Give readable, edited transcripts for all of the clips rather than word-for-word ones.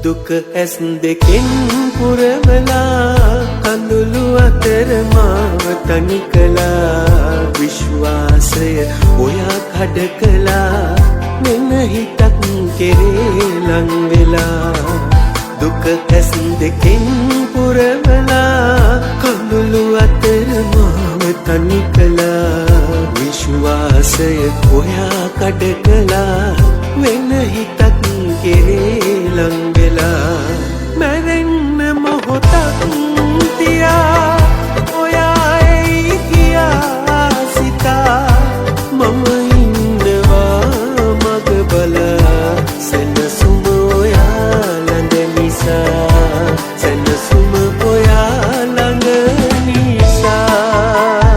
දුක ඇස් දෙකෙන් පුරවලා කඳුළු අතර මාව තනි කළා විශ්වාසය ඔයා කඩ කළා මෙන්න හිතක් කෙරේ ලං වෙලා දුක ඇස් දෙකෙන් පුරවලා කඳුළු අතර මාව තනි කළා විශ්වාසය ඔයා කඩ කළා වෙන හිතක් කෙරේ ලං වෙලා මැරෙන්න මොහොතක් තියා ඔයා එයි කියා සිතා මම ඉන්නවා මග බලා සෙනසුම ඔයා ළඟ නිසා සෙනසුම ඔයා ළඟ නිසා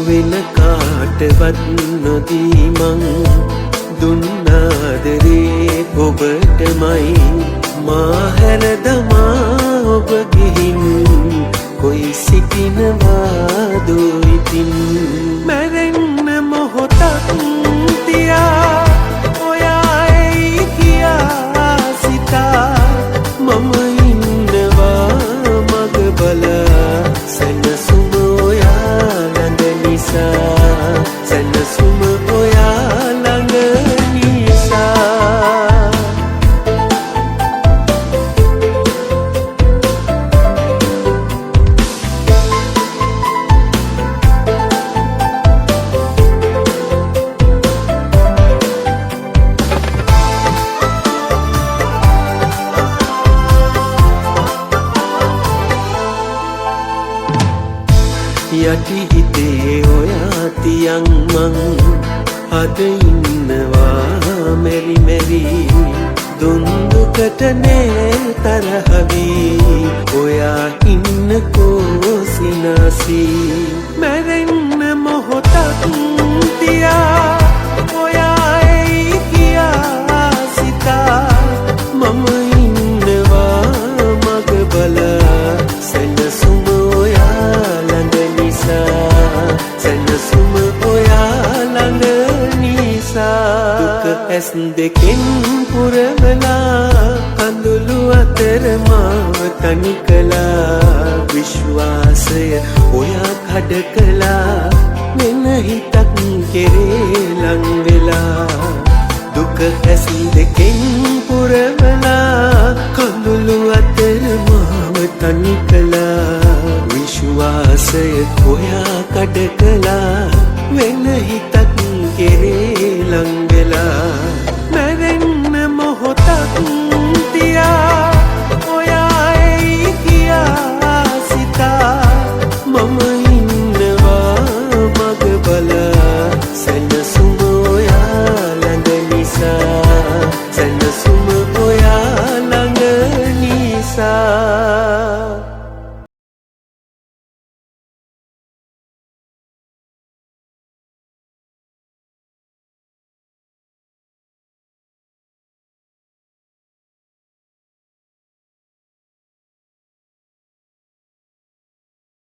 වෙන කාටවත් නොදී මං දුන්නාදරේ ඔබටමයි මා හැර දමා ඔබ ගිහින් කොයි සිටිනවාදෝ ඉතින් මැරෙන්න මොහොතක් තියා ඔයා එයි කියා සිතා මම ඉන්නවා මග බලා සෙනසුම සැනසුම ඔයා ළඟ නිසා යටි හිතේ ඔයා තියන් මං අද ඉන්නවා මෙරි මෙරි දුන්දුකට නෑ තරහවී ඔයා ඉන්නකෝ සිනාසී මැරෙන්න මොහොතක් තියා ඔයා එයි කියා සිතා මම ඉන්නවා මග බලා සෙනසුම සැනසුම ඔයා ළඟ නිසා දුක ඇස් දෙකෙන් පුරවලා කඳුළු අතර මාව තනි කළා විශ්වාසය ඔයා කඩ කළා මෙන්න හිතක් කෙරේ ලං වෙලා දුක ඇස් දෙකෙන් පුරවලා කඳුළු අතර මාව තනි කළා විශ්වාසය ඔයා කඩ කළා වෙන හිතක් කෙරේ ලං වෙලා